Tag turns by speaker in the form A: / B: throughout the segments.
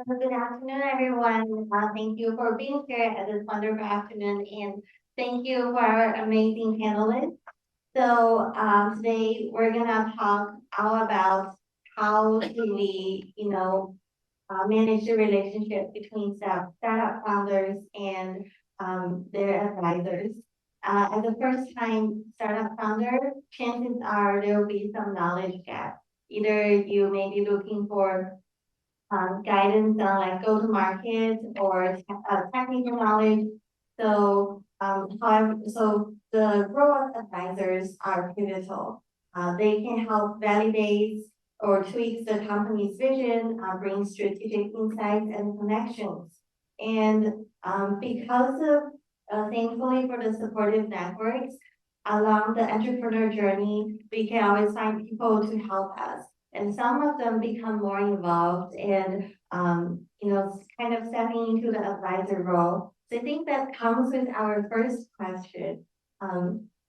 A: Good afternoon, everyone. Thank you for being here at this wonderful afternoon, and thank you for our amazing panelists. So today we're gonna talk all about how do we, manage the relationship between startup founders and their advisors. As a first-time startup founder, chances are there will be some knowledge gap. Either you may be looking for guidance on like go-to-market or technical knowledge. So the role of advisors are pivotal. They can help validate or tweak the company's vision, bring strategic insights and connections. And because of, thankfully for the supportive networks, along the entrepreneur journey, we can always find people to help us. And some of them become more involved and, kind of stepping into the advisor role. So I think that comes with our first question.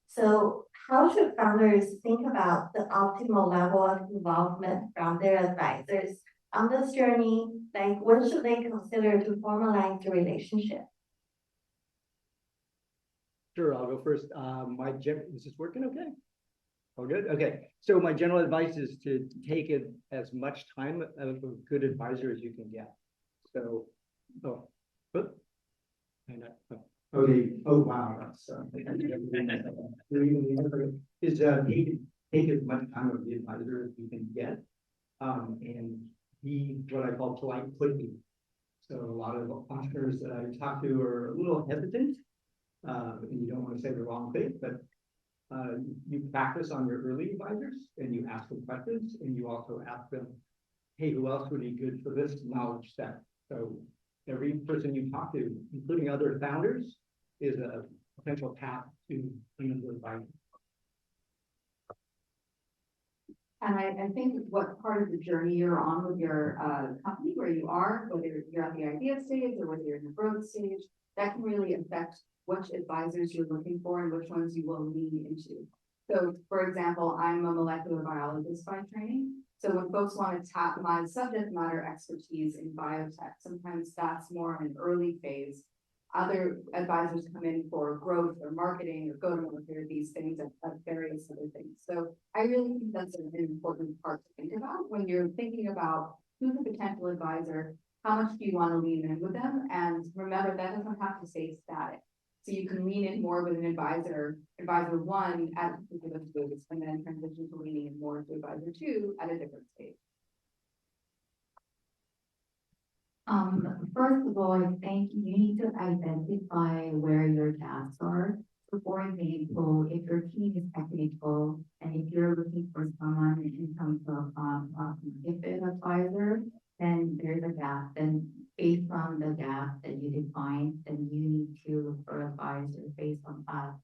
A: So how should founders think about the optimal level of involvement from their advisors on this journey? Like, what should they consider to formalize the relationship?
B: Sure, I'll go first. Is this working okay? Oh, good. Okay. So my general advice is to take it as much time of a good advisor as you can get. So, okay. Oh, wow. That's is take as much time of the advisor as you can get, and be what I call polite quickly. So a lot of entrepreneurs that I talk to are a little hesitant, and you don't want to say the wrong thing, but you practice on your early advisors and you ask them questions, and you also ask them, hey, who else would be good for this knowledge set? So every person you talk to, including other founders, is a potential path to another advisor.
C: And I think what part of the journey you're on with your company, where you are, whether you're at the idea stage or whether you're in the growth stage, that can really affect which advisors you're looking for and which ones you will lean into. So, for example, I'm a molecular biologist by training. So when folks want to tap my subject matter expertise in biotech, sometimes that's more an early phase. Other advisors come in for growth or marketing or go-to-market, these things and various other things. So I really think that's an important part to think about when you're thinking about who's a potential advisor, how much do you want to lean in with them? And remember, that doesn't have to stay static. So you can lean in more with an advisor one at a particular stage, and then transition to leaning in more to advisor two at a different stage.
D: First of all, I think you need to identify where your gaps are. So for example, if your team is technical and if you're looking for someone in terms of if an advisor, then there's a gap. Then based on the gap that you define, then you need to look for advisor based on that.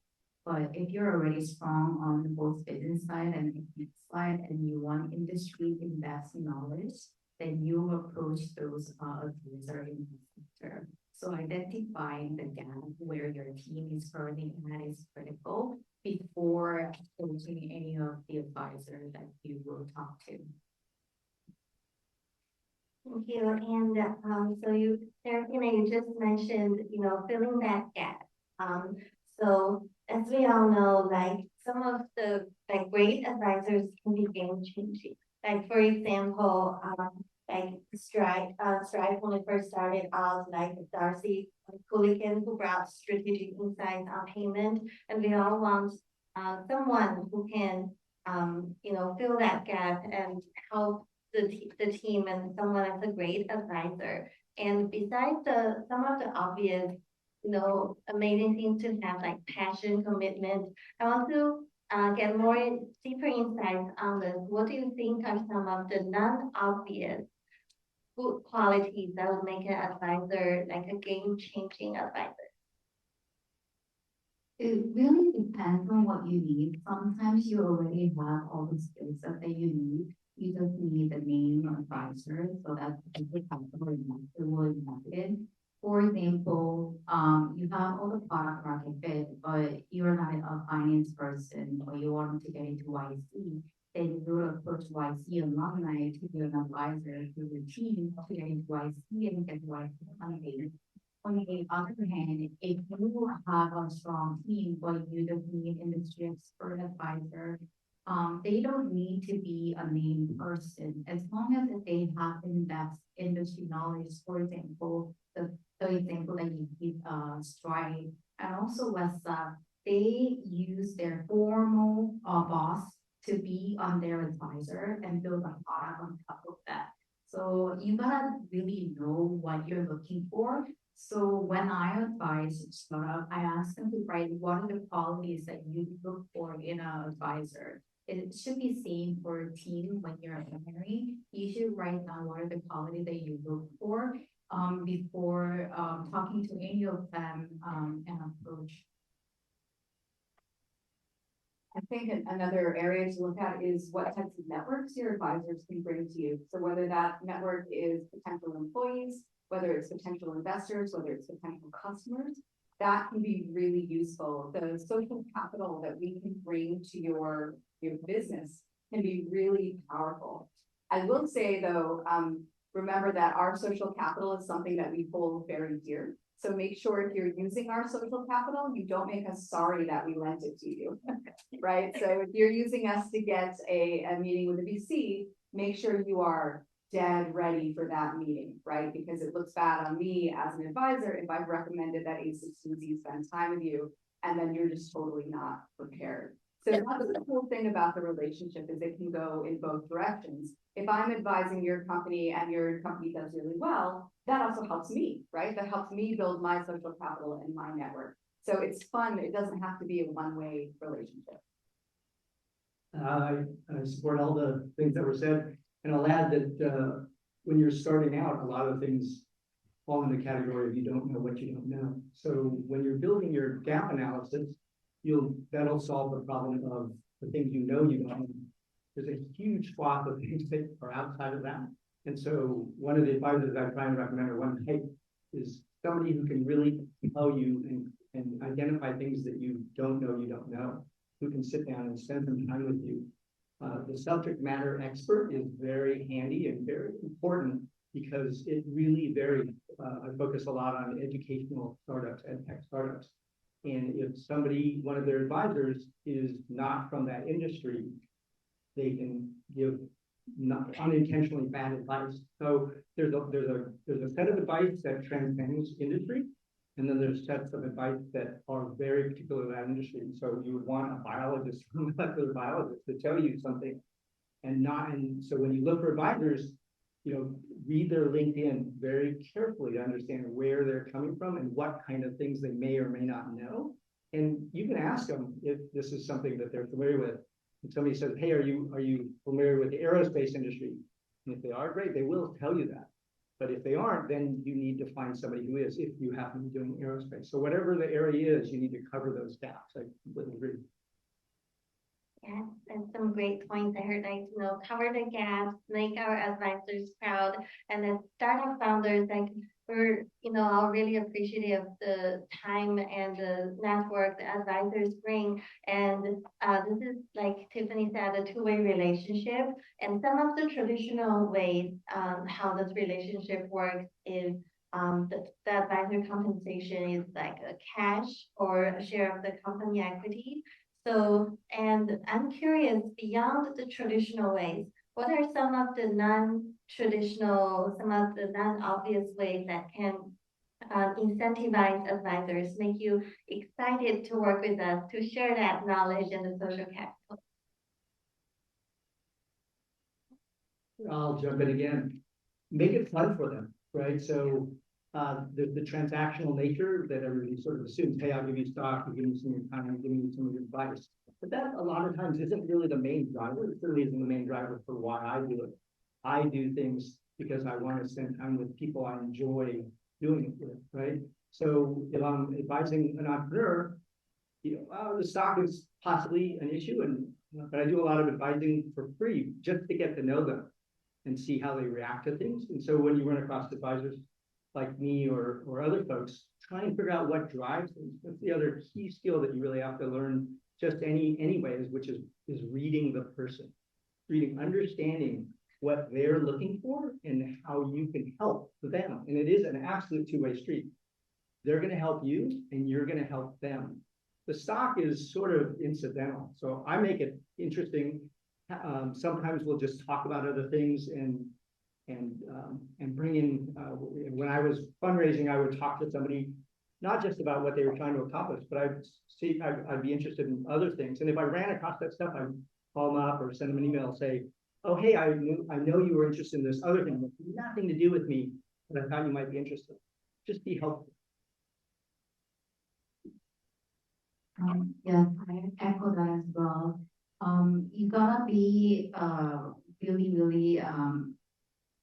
D: But if you're already strong on both business side and technical side and you want industry invest knowledge, then you approach those advisors in the sector. So identifying the gap where your team is currently at is critical before approaching any of the advisors that you will talk to.
A: Thank you. And so Serephina, you just mentioned, filling that gap. So as we all know, like some of the great advisors can be game changing. Like for example, like Stripe when it first started out, like Darcy Cooligan, who brought strategic insights on payment, and we all want someone who can fill that gap and help the team, and someone that's a great advisor. And besides some of the obvious, amazing things to have, like passion, commitment, I want to get more deeper insights on this. What do you think are some of the non-obvious good qualities that would make an advisor like a game-changing advisor?
D: It really depends on what you need. Sometimes you already have all the skills that you need. You just need the name advisor, so that's the category market. For example, you have all the product market fit, but you're not a finance person or you want to get into YC. then you will approach YC alumni to be an advisor to the team to get into YC and get YC funding. On the other hand, if you have a strong team, but you don't need an industry expert advisor, they don't need to be a named person as long as they have in-depth industry knowledge. For example, the example that you give, Stride and also Westsa, they use their formal boss to be on their advisor and build a product on top of that. So you gotta really know what you're looking for. So when I advise startup, I ask them to write what are the qualities that you look for in an advisor. It should be same for a team when you're a primary. You should write down what are the qualities that you look for before talking to any of them and approach.
C: I think another area to look at is what types of networks your advisors can bring to you. So whether that network is potential employees, whether it's potential investors, whether it's potential customers, that can be really useful. The social capital that we can bring to your business can be really powerful. I will say though, remember that our social capital is something that we hold very dear. So make sure if you're using our social capital, you don't make us sorry that we lent it to you, right? So if you're using us to get a meeting with a VC, make sure you are dead ready for that meeting, right? Because it looks bad on me as an advisor if I've recommended that A16Z spend time with you and then you're just totally not prepared. So that's the cool thing about the relationship is it can go in both directions. If I'm advising your company and your company does really well, that also helps me, right? That helps me build my social capital and my network. So it's fun. It doesn't have to be a one-way relationship.
B: I support all the things that were said, and I'll add that when you're starting out, a lot of things fall in the category of you don't know what you don't know. So when you're building your gap analysis, that'll solve the problem of the things you know you don't know. There's a huge swath of things that are outside of that. And so one of the advisors I try and recommend, or one type, is somebody who can really tell you and identify things that you don't know, who can sit down and spend some time with you. The subject matter expert is very handy and very important because it really varies. I focus a lot on educational startups and tech startups. And if one of their advisors is not from that industry, they can give unintentionally bad advice. So there's a set of advice that transcends industry, and then there's sets of advice that are very particular to that industry. So you would want a biologist, a molecular biologist, to tell you something, and so when you look for advisors, read their LinkedIn very carefully to understand where they're coming from and what kind of things they may or may not know. And you can ask them if this is something that they're familiar with. If somebody says, hey, are you familiar with the aerospace industry? And if they are, great, they will tell you that. But if they aren't, then you need to find somebody who is, if you happen to be doing aerospace. So whatever the area is, you need to cover those gaps. I completely agree.
A: Yeah, and some great points. I heard, cover the gaps, make our advisors proud, and then startup founders, we're, all really appreciative of the time and the network the advisors bring. And this is, like Tiffany said, a two-way relationship. And some of the traditional ways how this relationship works is the advisor compensation is like a cash or a share of the company equity. So, and I'm curious, beyond the traditional ways, what are some of the non-traditional, some of the non-obvious ways that can incentivize advisors, make you excited to work with us, to share that knowledge and the social capital?
B: I'll jump in again. Make it fun for them, right? So the transactional nature that everybody sort of assumes, hey, I'll give you stock, I'll give you some of your time, I'll give you some of your advice. But that a lot of times isn't really the main driver. It certainly isn't the main driver for why I do it. I do things because I want to spend time with people I enjoy doing it with, right? So if I'm advising an entrepreneur, the stock is possibly an issue, but I do a lot of advising for free just to get to know them and see how they react to things. And so when you run across advisors like me or other folks, try and figure out what drives things. That's the other key skill that you really have to learn just anyways, which is reading the person. reading, understanding what they're looking for and how you can help them. And it is an absolute two-way street. They're gonna help you and you're gonna help them. The stock is sort of incidental, so I make it interesting. Sometimes we'll just talk about other things and bring in, when I was fundraising, I would talk to somebody, not just about what they were trying to accomplish, but I'd be interested in other things. And if I ran across that stuff, I'd call them up or send them an email and say, oh, hey, I know you were interested in this other thing, nothing to do with me, but I thought you might be interested. Just be helpful.
D: Yes, I echo that as well. You gotta be really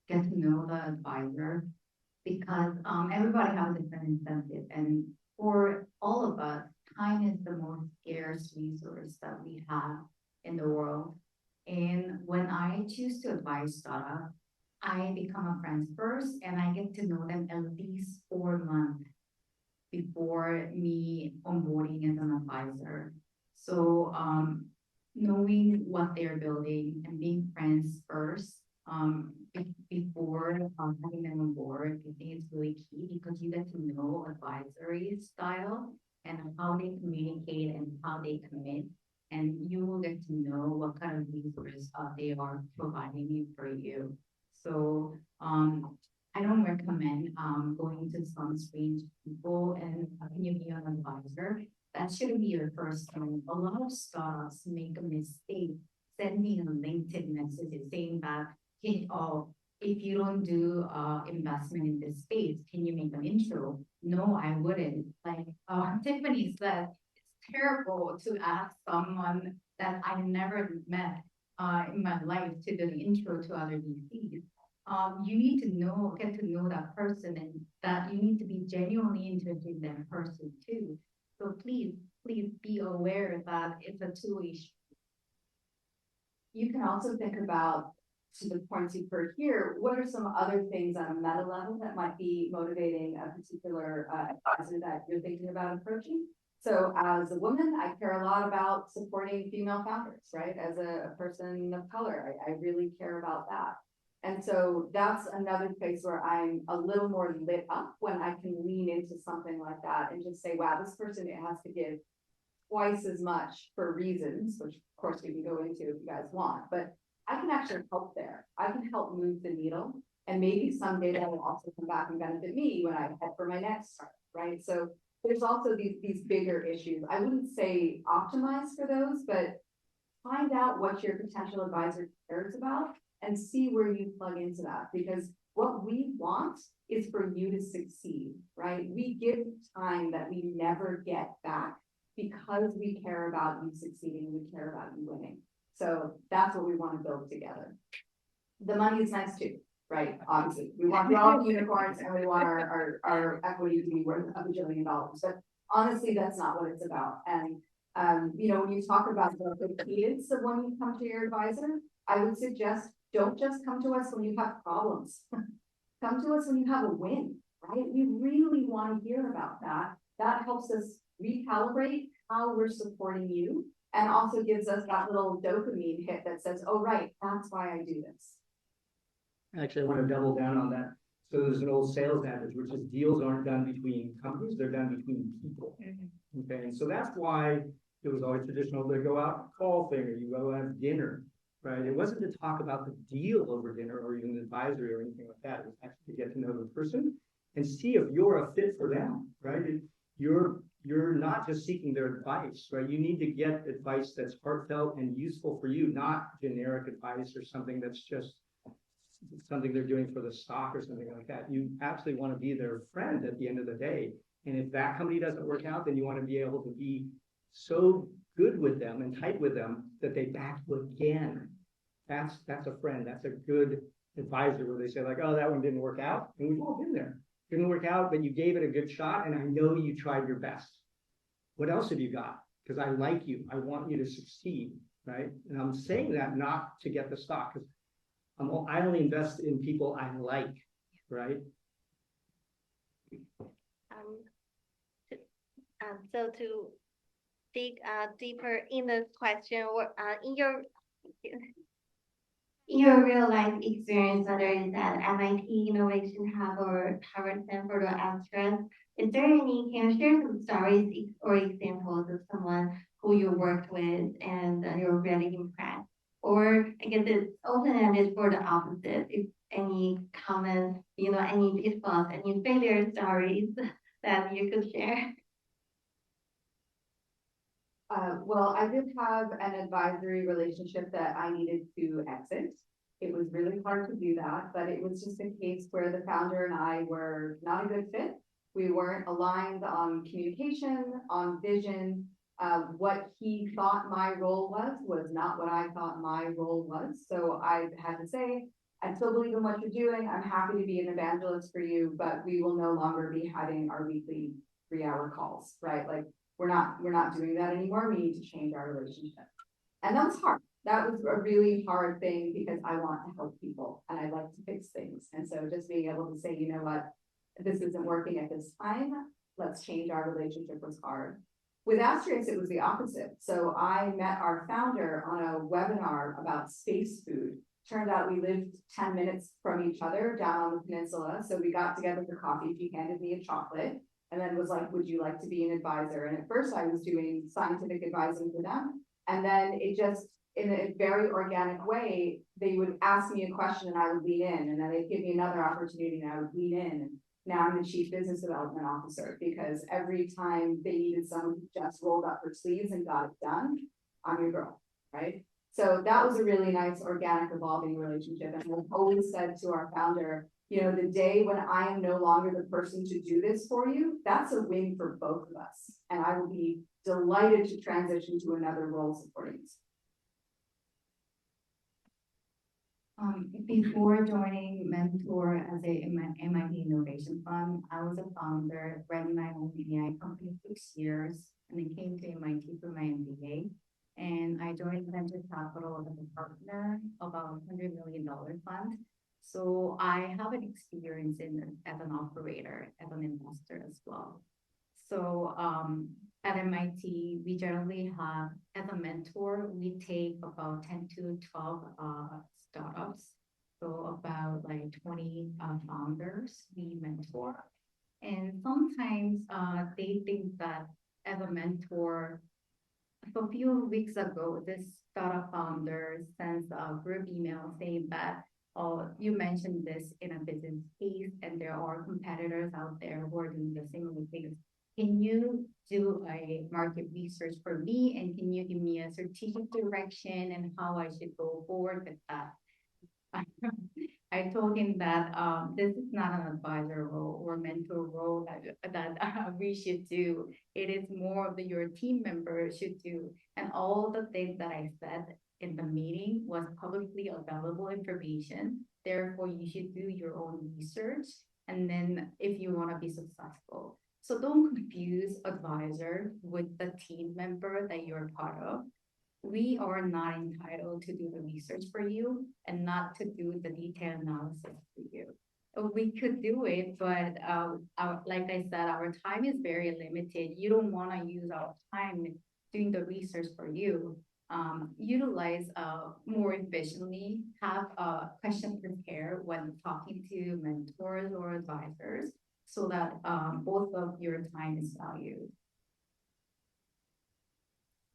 D: get to know the advisor, because everybody has a different incentive, and for all of us, time is the most scarce resource that we have in the world. And when I choose to advise startup, I become a friend first, and I get to know them at least 4 months before me onboarding as an advisor. So knowing what they're building and being friends first before having them on board, I think it's really key, because you get to know advisory style and how they communicate and how they commit, and you will get to know what kind of resources they are providing for you. So I don't recommend going to some strange people and having you be an advisor. That shouldn't be your first time. A lot of startups make a mistake sending a LinkedIn message saying that, hey, if you don't do investment in this space, can you make an intro? No, I wouldn't. Like Tiffany said, it's terrible to ask someone that I never met in my life to do the intro to other VCs. You need to get to know that person, and that you need to be genuinely interested in that person too. So please be aware that it's a two-way street.
C: You can also think about, to the points you've heard here, what are some other things on a meta level that might be motivating a particular advisor that you're thinking about approaching? So as a woman, I care a lot about supporting female founders, right? As a person of color, I really care about that. And so that's another place where I'm a little more lit up when I can lean into something like that and just say, wow, this person, it has to give twice as much for reasons, which of course we can go into if you guys want, but I can actually help there. I can help move the needle, and maybe someday that will also come back and benefit me when I head for my next startup, right? So there's also these bigger issues. I wouldn't say optimize for those, but find out what your potential advisor cares about and see where you plug into that, because what we want is for you to succeed, right? We give time that we never get back because we care about you succeeding, we care about you winning. So that's what we want to build together. The money is nice too, right? Obviously, we want all unicorns and we want our equity to be worth $1 billion. But honestly, that's not what it's about. And you know, when you talk about the cadence of when you come to your advisor, I would suggest don't just come to us when you have problems. Come to us when you have a win, right? We really want to hear about that. That helps us recalibrate how we're supporting you, and also gives us that little dopamine hit that says, oh, right, that's why I do this.
B: Actually, I want to double down on that. So there's an old sales adage, which is deals aren't done between companies, they're done between people. Okay, and so that's why it was always traditional to go out and call thing, or you go have dinner, right? It wasn't to talk about the deal over dinner or even advisory or anything like that. It was actually to get to know the person and see if you're a fit for them, right? You're not just seeking their advice, right? You need to get advice that's heartfelt and useful for you, not generic advice or something that's just something they're doing for the stock or something like that. You absolutely want to be their friend at the end of the day. And if that company doesn't work out, then you want to be able to be so good with them and tight with them that they back you again. That's a friend. That's a good advisor where they say like, oh, that one didn't work out. And we've all been there. Didn't work out, but you gave it a good shot, and I know you tried your best. What else have you got? Because I like you. I want you to succeed, right? And I'm saying that not to get the stock, because I only invest in people I like, right?
A: So to dig deeper in the question, or in your your real life experience, whether it's at MIT Innovation Hub or Harvard, Stanford, or Astreas, is there any, can you share some stories or examples of someone who you worked with and you're really impressed? Or I guess it's open-ended for the opposite. If any common, any pitfalls, any failure stories that you could share.
C: Well, I did have an advisory relationship that I needed to exit. It was really hard to do that, but it was just a case where the founder and I were not a good fit. We weren't aligned on communication, on vision. What he thought my role was not what I thought my role was. So I had to say, I still believe in what you're doing. I'm happy to be an evangelist for you, but we will no longer be having our weekly 3-hour calls, right? Like we're not doing that anymore. We need to change our relationship. And that was hard. That was a really hard thing because I want to help people and I like to fix things. And so just being able to say, you know what, this isn't working at this time. Let's change our relationship was hard. With Astreas, it was the opposite. So I met our founder on a webinar about space food. Turned out we lived 10 minutes from each other down on the peninsula. So we got together for coffee. She handed me a chocolate and then was like, would you like to be an advisor? And at first I was doing scientific advising for them. And then it just, in a very organic way, they would ask me a question and I would lean in. And then they'd give me another opportunity and I would lean in. And now I'm the chief business development officer because every time they needed someone who just rolled up her sleeves and got it done, I'm your girl, right? So that was a really nice organic evolving relationship. And we've always said to our founder, you know, the day when I am no longer the person to do this for you, that's a win for both of us. And I will be delighted to transition to another role supporting us.
D: Before joining Mentor as a MIT Innovation Fund, I was a founder, ran my own AI company 6 years, and then came to MIT for my MBA. And I joined venture capital as a partner of a $100 million fund. So I have an experience as an operator, as an investor as well. So at MIT, we generally have, as a mentor, we take about 10 to 12 startups. So about like 20 founders we mentor. And sometimes they think that as a mentor, so a few weeks ago, this startup founder sends a group email saying that, oh, you mentioned this in a business case and there are competitors out there who are doing the similar things. Can you do a market research for me and can you give me a strategic direction and how I should go forward with that? I told him that this is not an advisor role or mentor role that we should do. It is more of your team members should do. And all the things that I said in the meeting was publicly available information. Therefore, you should do your own research. And then if you want to be successful. So don't confuse advisor with the team member that you're part of. We are not entitled to do the research for you and not to do the detailed analysis for you. We could do it, but like I said, our time is very limited. You don't want to use our time doing the research for you. Utilize more efficiently, have a question prepared when talking to mentors or advisors so that both of your time is valued.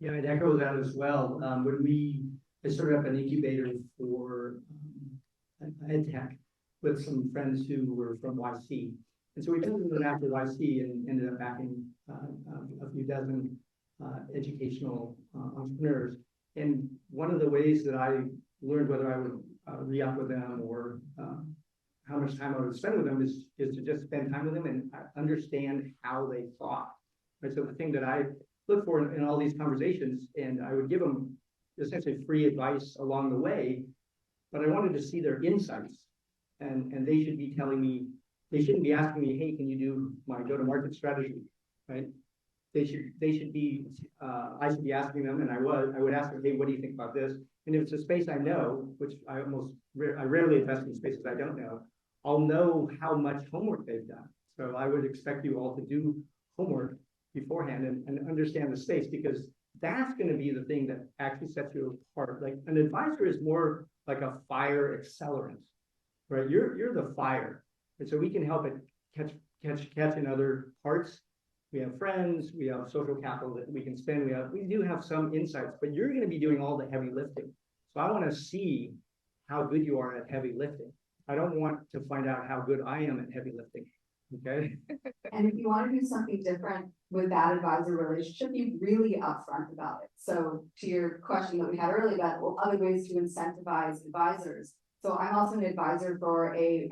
B: Yeah, I'd echo that as well. When I started up an incubator for EdTech with some friends who were from YC. And so we pivoted after YC and ended up backing a few dozen educational entrepreneurs. And one of the ways that I learned whether I would re-up with them or how much time I would spend with them is to just spend time with them and understand how they thought. Right. So the thing that I look for in all these conversations, and I would give them essentially free advice along the way, but I wanted to see their insights. And they should be telling me, they shouldn't be asking me, hey, can you do my go-to-market strategy, right? They should be, I should be asking them, and I would ask them, hey, what do you think about this? And if it's a space I know, which I rarely invest in spaces I don't know, I'll know how much homework they've done. So I would expect you all to do homework beforehand and understand the space, because that's going to be the thing that actually sets you apart. Like an advisor is more like a fire accelerant, right? You're the fire. And so we can help it catch in other parts. We have friends, we have social capital that we can spend. We do have some insights, but you're going to be doing all the heavy lifting. So I want to see how good you are at heavy lifting. I don't want to find out how good I am at heavy lifting. Okay.
C: And if you want to do something different with that advisor relationship, be really upfront about it. So to your question that we had earlier about other ways to incentivize advisors. So I'm also an advisor for a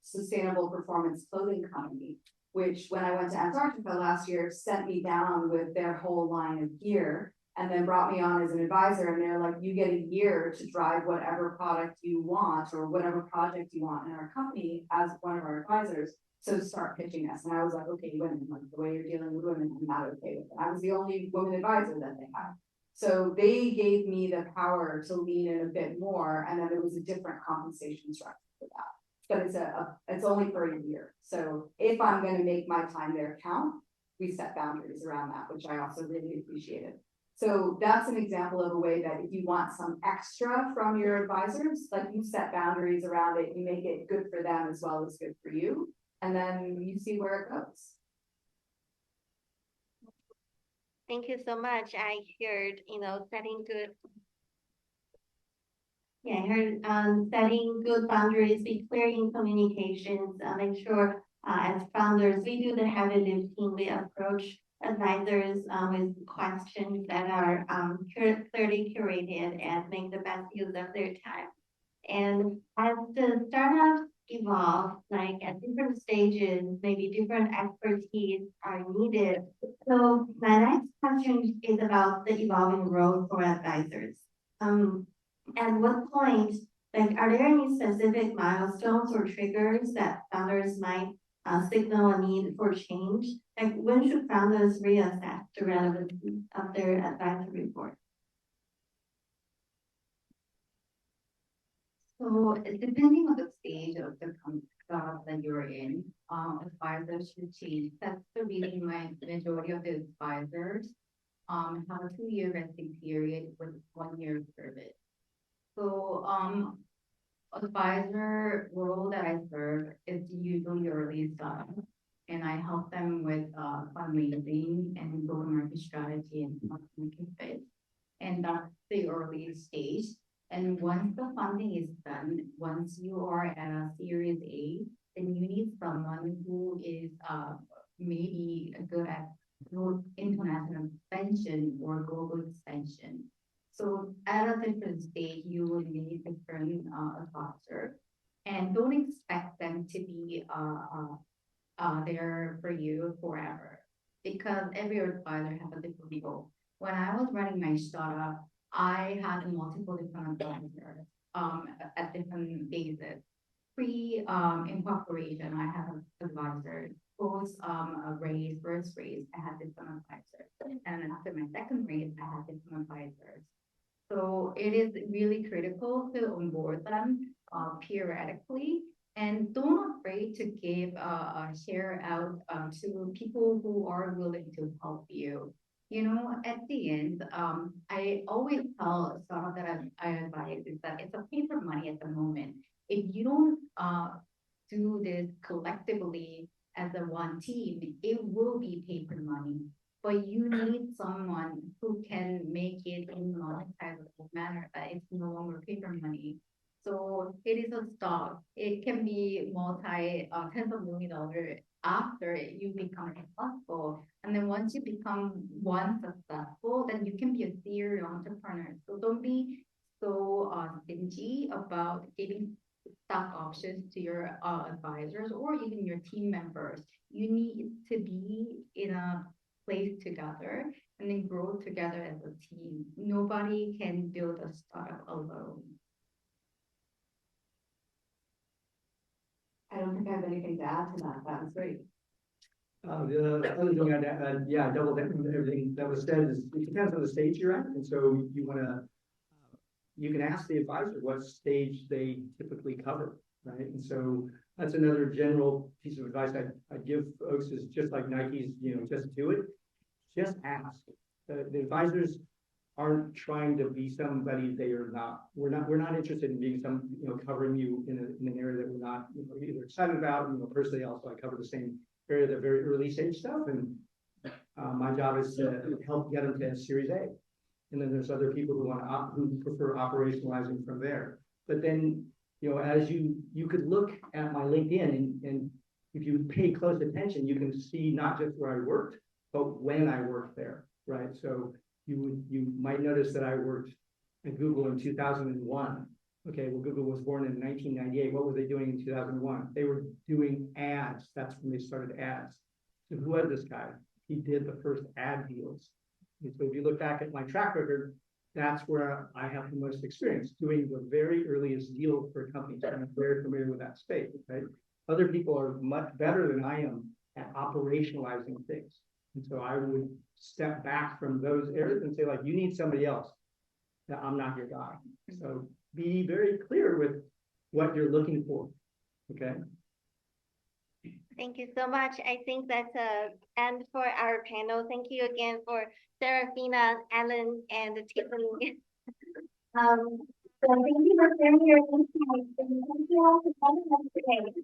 C: sustainable performance clothing company, which when I went to Antarctica last year, sent me down with their whole line of gear and then brought me on as an advisor. And they're like, you get a year to drive whatever product you want or whatever project you want in our company as one of our advisors. So start pitching us. And I was like, okay, women, like the way you're dealing with women, I'm not okay with it. I was the only woman advisor that they had. So they gave me the power to lean in a bit more. And then there was a different compensation structure for that. But it's only for a year. So if I'm going to make my time there count, we set boundaries around that, which I also really appreciated. So that's an example of a way that if you want some extra from your advisors, like you set boundaries around it, you make it good for them as well as good for you. And then you see where it goes.
A: Thank you so much. I heard, setting good. Yeah, I heard setting good boundaries, be clear in communications, make sure as founders, we do the heavy lifting, we approach advisors with questions that are clearly curated and make the best use of their time. And as the startups evolve, like at different stages, maybe different expertise are needed. So my next question is about the evolving role for advisors. At what point, like, are there any specific milestones or triggers that founders might signal a need for change? Like, when should founders reassess the relevancy of their advisory report?
D: So depending on the stage of the startup that you're in, advisors should change. That's the reason why the majority of the advisors have a 2-year vesting period with 1 year service. So advisor role that I serve is usually early startup, and I help them with fundraising and go-to-market strategy and market fit. And that's the early stage. And once the funding is done, once you are at a Series A, then you need someone who is maybe good at international expansion or global expansion. So at a different stage, you will need different advisors, and don't expect them to be there for you forever, because every advisor has a different goal. When I was running my startup, I had multiple different advisors at different phases. Pre-incorporation, I had advisors. Post first raise, I had different advisors. And after my second raise, I had different advisors. So it is really critical to onboard them periodically, and don't afraid to give a share out to people who are willing to help you. At the end, I always tell someone that I advise is that it's a paper money at the moment. If you don't do this collectively as a one team, it will be paper money. But you need someone who can make it in a monetizable manner that it's no longer paper money. So it is a stock. It can be tens of million dollars after you become successful. And then once you become one successful, then you can be a serial entrepreneur. So don't be so stingy about giving stock options to your advisors or even your team members. You need to be in a place together and then grow together as a team. Nobody can build a startup alone.
C: I don't think I have anything to add to that. That was great.
B: The other thing I'd add, double down on everything that was said is it depends on the stage you're at. And so you can ask the advisor what stage they typically cover, right? And so that's another general piece of advice I'd give folks is just like Nike's, just do it. Just ask. The advisors aren't trying to be somebody they are not. We're not interested in being some, covering you in an area that we're not, either excited about. Personally, also I cover the same area, the very early stage stuff, and my job is to help get them to Series A. And then there's other people who prefer operationalizing from there. But then, as you could look at my LinkedIn, and if you pay close attention, you can see not just where I worked, but when I worked there, right? So you might notice that I worked at Google in 2001. Okay, well, Google was born in 1998. What were they doing in 2001? They were doing ads. That's when they started ads. So who was this guy? He did the first ad deals. And so if you look back at my track record, that's where I have the most experience, doing the very earliest deal for companies. I'm very familiar with that space, right? Other people are much better than I am at operationalizing things. And so I would step back from those areas and say, like, you need somebody else. That I'm not your guy. So be very clear with what you're looking for. Okay.
A: Thank you so much. I think that's a end for our panel. Thank you again for Serephina, Alan, and Tiffany. So thank you for sharing your insights, and thank you all for joining us today.